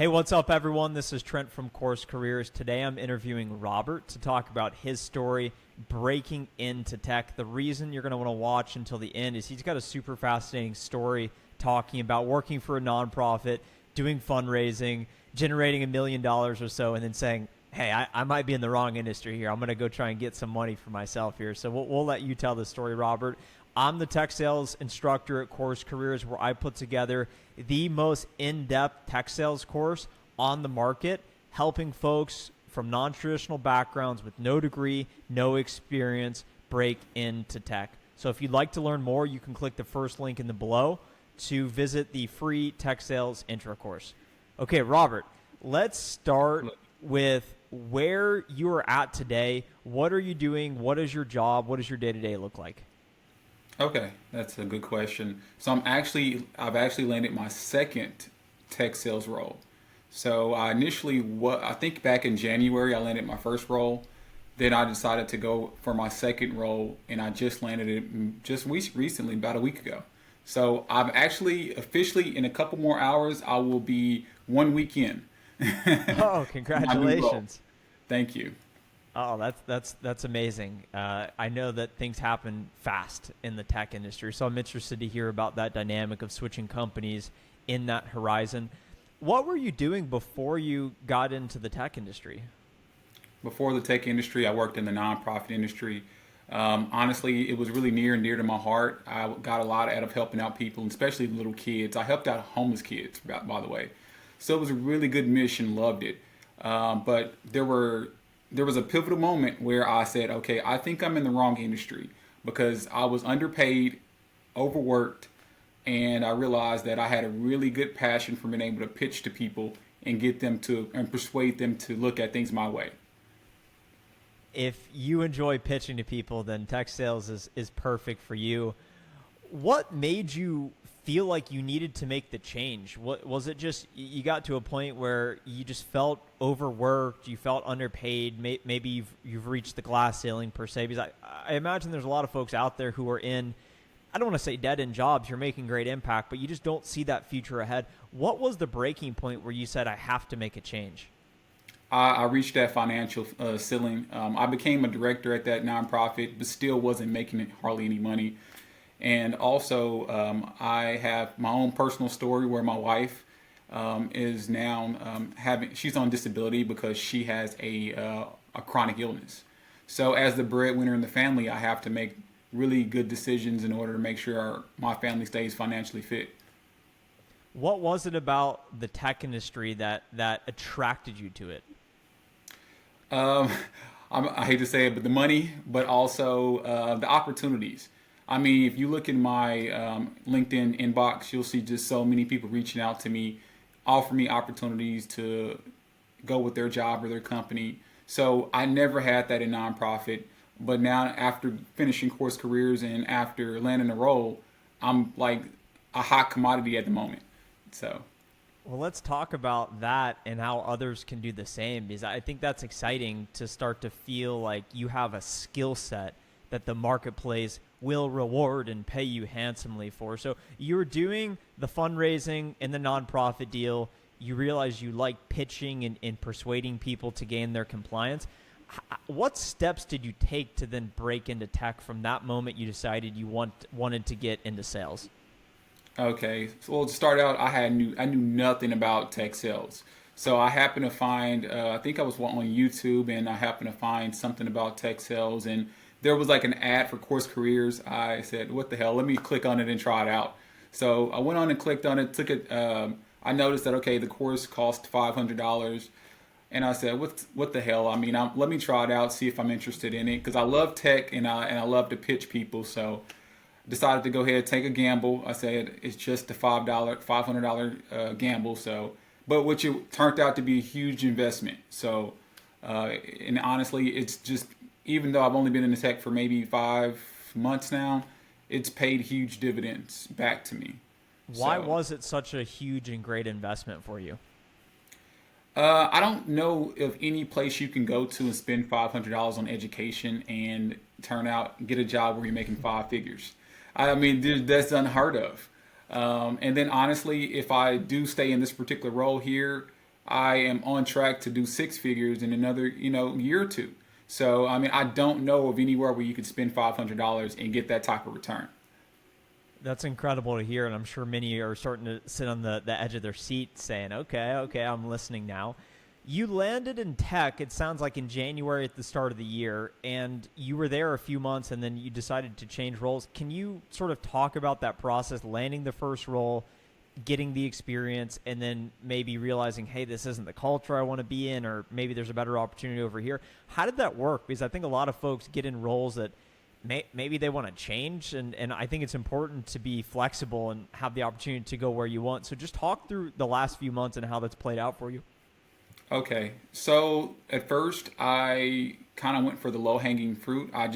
Hey, what's up, everyone? This is Trent from Course Careers. Today I'm interviewing Robert to talk about his story breaking into tech. The reason you're going to want to watch until the end is he's got a super fascinating story talking about working for a nonprofit, doing fundraising, generating $1 million or so, and then saying, hey, I might be in the wrong industry here. I'm going to go try and get some money for myself here. So we'll let you tell the story, Robert. I'm the tech sales instructor at Course Careers, where I put together the most in-depth tech sales course on the market, helping folks from non-traditional backgrounds with no degree, no experience, break into tech. So if you'd like to learn more, you can click the first link in the below to visit the free tech sales intro course. Okay, Robert, let's start with where you are at today. What are you doing? What is your job? What does your day-to-day look like? Okay, that's a good question. So I've actually landed my second tech sales role. So I think back in January, I landed my first role. Then I decided to go for my second role, and I just landed it recently, about a week ago. So I'm actually officially in a couple more hours, I will be 1 week in. Oh, My new role. congratulations. Thank you. Oh, that's amazing. I know that things happen fast in the tech industry, so I'm interested to hear about that dynamic of switching companies in that horizon. What were you doing before you got into the tech industry? Before the tech industry, I worked in the nonprofit industry. Honestly, it was really near and dear to my heart. I got a lot out of helping out people, especially little kids. I helped out homeless kids, by the way. So it was a really good mission. Loved it. But there was a pivotal moment where I said, okay, I think I'm in the wrong industry because I was underpaid, overworked, and I realized that I had a really good passion for being able to pitch to people and get them to and persuade them to look at things my way. If you enjoy pitching to people, then tech sales is perfect for you. What made you feel like you needed to make the change? What was it? Just you got to a point where you just felt overworked, you felt underpaid, maybe you've reached the glass ceiling per se? Because I imagine there's a lot of folks out there who are in, I don't want to say dead end jobs, you're making great impact, but you just don't see that future ahead. What was the breaking point where you said, I have to make a change? I reached that financial ceiling. I became a director at that nonprofit, but still wasn't making it hardly any money. And also, I have my own personal story where my wife is now she's on disability because she has a chronic illness. So as the breadwinner in the family, I have to make really good decisions in order to make sure my family stays financially fit. What was it about the tech industry that attracted you to it? Um, I hate to say it, but the money, but also the opportunities. I mean, if you look in my LinkedIn inbox, you'll see just so many people reaching out to me, offer me opportunities to go with their job or their company. So I never had that in nonprofit, but now after finishing course careers and after landing a role, I'm like a hot commodity at the moment. So. Well, let's talk about that and how others can do the same, because I think that's exciting to start to feel like you have a skill set that the marketplace will reward and pay you handsomely for. So you're doing the fundraising and the nonprofit deal. You realize you like pitching and persuading people to gain their compliance. What steps did you take to then break into tech from that moment you decided you wanted to get into sales? Okay, so well, to start out, I knew nothing about tech sales. So I happened to find, I think I was on YouTube, and I happened to find something about tech sales, and there was like an ad for Course Careers. I said, "What the hell? Let me click on it and try it out." So I went on and clicked on it. Took it. I noticed that okay, the course cost $500, and I said, "What the hell? I mean, let me try it out, see if I'm interested in it, because I love tech and I love to pitch people." So decided to go ahead and take a gamble. I said it's just a $500 gamble. So, but which it turned out to be a huge investment. So, and honestly, it's just even though I've only been in the tech for maybe 5 months now, it's paid huge dividends back to me. Why So. was it such a huge and great investment for you? I don't know of any place you can go to and spend $500 on education and turn out and get a job where you're making five figures. I mean, that's unheard of. And then honestly, if I do stay in this particular role here, I am on track to do six figures in another, year or two. So, I mean, I don't know of anywhere where you could spend $500 and get that type of return. That's incredible to hear, and I'm sure many are starting to sit on the edge of their seat saying, okay, I'm listening now. You landed in tech, it sounds like in January at the start of the year, and you were there a few months, and then you decided to change roles. Can you sort of talk about that process, landing the first role, getting the experience, and then maybe realizing, hey, this isn't the culture I want to be in, or maybe there's a better opportunity over here? How did that work? Because I think a lot of folks get in roles that maybe they want to change, and I think it's important to be flexible and have the opportunity to go where you want. So just talk through the last few months and how that's played out for you. Okay, so at first I kind of went for the low-hanging fruit. I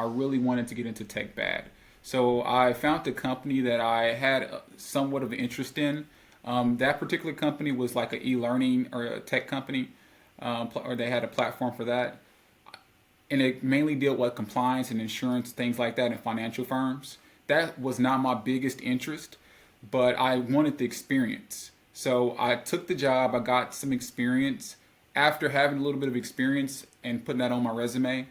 really wanted to get into tech bad. So I found a company that I had somewhat of an interest in. That particular company was like an e-learning or a tech company, or they had a platform for that. And it mainly dealt with compliance and insurance, things like that, in financial firms. That was not my biggest interest, but I wanted the experience. So I took the job, I got some experience. After having a little bit of experience and putting that on my resume,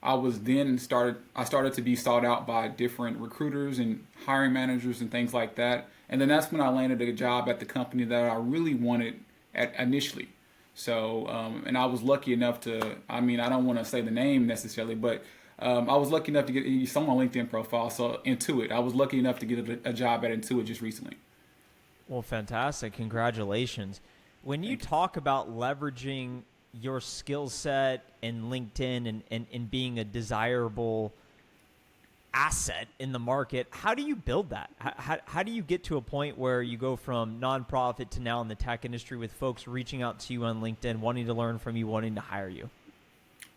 I started to be sought out by different recruiters and hiring managers and things like that. And then that's when I landed a job at the company that I really wanted at initially. So, and I was lucky enough to, I mean, I don't want to say the name necessarily, but I was lucky enough to get some on LinkedIn profile. So Intuit, I was lucky enough to get a job at Intuit just recently. Well, fantastic. Congratulations. When you talk about leveraging your skill set in LinkedIn and being a desirable asset in the market, how do you build that? How do you get to a point where you go from nonprofit to now in the tech industry with folks reaching out to you on LinkedIn, wanting to learn from you, wanting to hire you?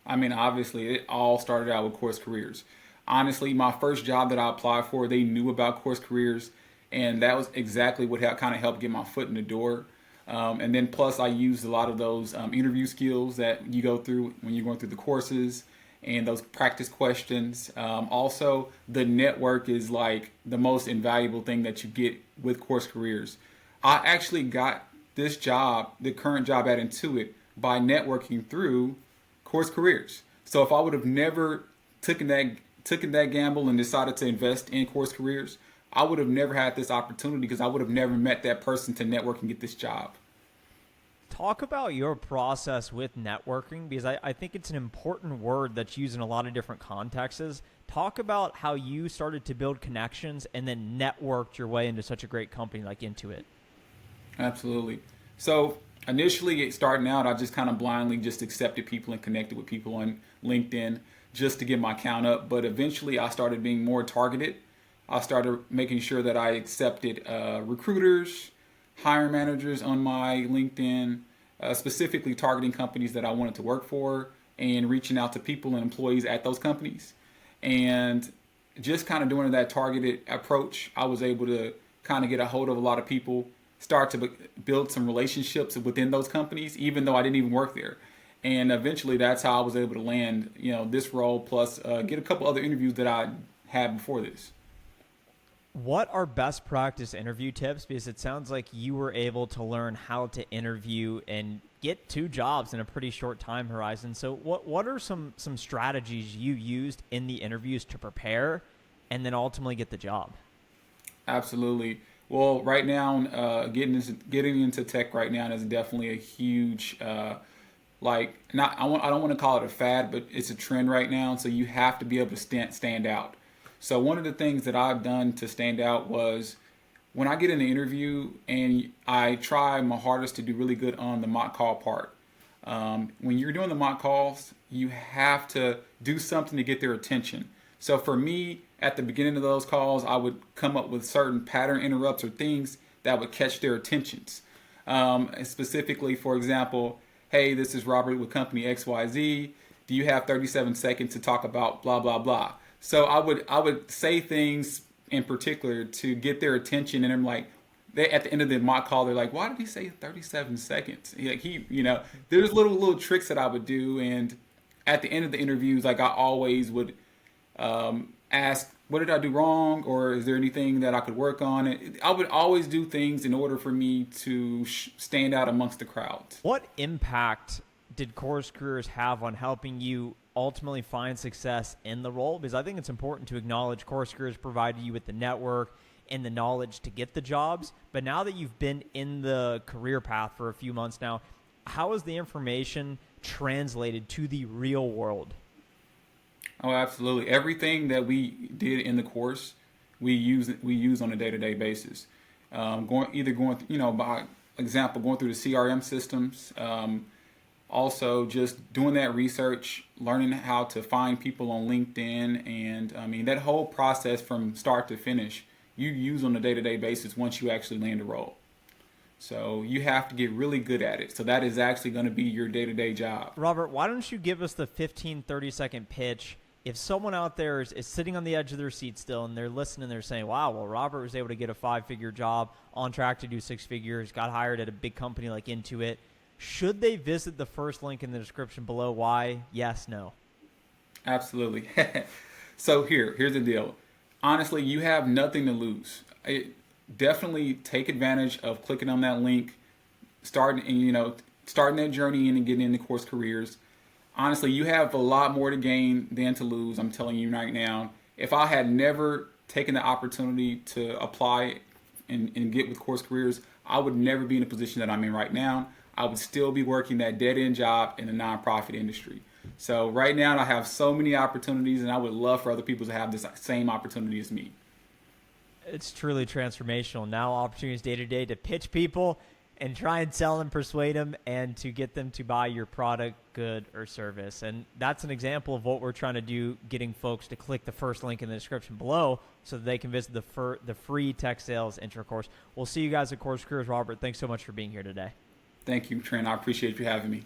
I mean, obviously, it all started out with CourseCareers. Honestly, my first job that I applied for, they knew about CourseCareers, and that was exactly what kind of helped get my foot in the door. And then plus, I used a lot of those interview skills that you go through when you're going through the courses and those practice questions. Also, the network is like the most invaluable thing that you get with CourseCareers. I actually got this job, the current job at Intuit, by networking through CourseCareers. So if I would have never taken that gamble and decided to invest in CourseCareers, I would have never had this opportunity because I would have never met that person to network and get this job. Talk about your process with networking, because I think it's an important word that's used in a lot of different contexts. Talk about how you started to build connections and then networked your way into such a great company like Intuit. Absolutely. So initially, starting out, I just kind of blindly just accepted people and connected with people on LinkedIn just to get my count up. But eventually, I started being more targeted. I started making sure that I accepted recruiters, hiring managers on my LinkedIn, specifically targeting companies that I wanted to work for and reaching out to people and employees at those companies. And just kind of doing that targeted approach, I was able to kind of get a hold of a lot of people, start to build some relationships within those companies, even though I didn't even work there. And eventually that's how I was able to land, this role, plus get a couple other interviews that I had before this. What are best practice interview tips? Because it sounds like you were able to learn how to interview and get 2 jobs in a pretty short time horizon. So what are some strategies you used in the interviews to prepare and then ultimately get the job? Absolutely. Well, right now, getting into tech right now is definitely a huge, I don't want to call it a fad, but it's a trend right now. So you have to be able to stand out. So one of the things that I've done to stand out was when I get in the interview and I try my hardest to do really good on the mock call part. When you're doing the mock calls, you have to do something to get their attention. So for me, at the beginning of those calls, I would come up with certain pattern interrupts or things that would catch their attentions. Specifically, for example, hey, this is Robert with company XYZ. Do you have 37 seconds to talk about blah, blah, blah? So I would say things in particular to get their attention, and I'm like, at the end of the mock call, they're like, why did he say 37 seconds? There's little tricks that I would do, and at the end of the interviews, like I always would ask, what did I do wrong, or is there anything that I could work on? I would always do things in order for me to stand out amongst the crowd. What impact did Course Careers have on helping you ultimately find success in the role? Because I think it's important to acknowledge Course Careers provided you with the network and the knowledge to get the jobs. But now that you've been in the career path for a few months now, how is the information translated to the real world? Oh, absolutely. Everything that we did in the course, we use on a day-to-day basis. By example, going through the CRM systems. Also, just doing that research, learning how to find people on LinkedIn, and that whole process from start to finish, you use on a day-to-day basis once you actually land a role. So you have to get really good at it. So that is actually going to be your day-to-day job. Robert, why don't you give us the 15, 30-second pitch? If someone out there is sitting on the edge of their seat still and they're listening, they're saying, wow, well, Robert was able to get a 5-figure job, on track to do 6 figures, got hired at a big company like Intuit. Should they visit the first link in the description below? Why? Yes, no. Absolutely. So here's the deal. Honestly, you have nothing to lose. Definitely take advantage of clicking on that link, starting that journey in and getting into Course Careers. Honestly, you have a lot more to gain than to lose. I'm telling you right now. If I had never taken the opportunity to apply and get with Course Careers, I would never be in the position that I'm in right now. I would still be working that dead-end job in the nonprofit industry. So right now I have so many opportunities, and I would love for other people to have this same opportunity as me. It's truly transformational. Now opportunities day to day to pitch people and try and sell and persuade them and to get them to buy your product, good, or service. And that's an example of what we're trying to do, getting folks to click the first link in the description below so that they can visit the free tech sales intro course. We'll see you guys at Course Careers. Robert, thanks so much for being here today. Thank you, Trent. I appreciate you having me.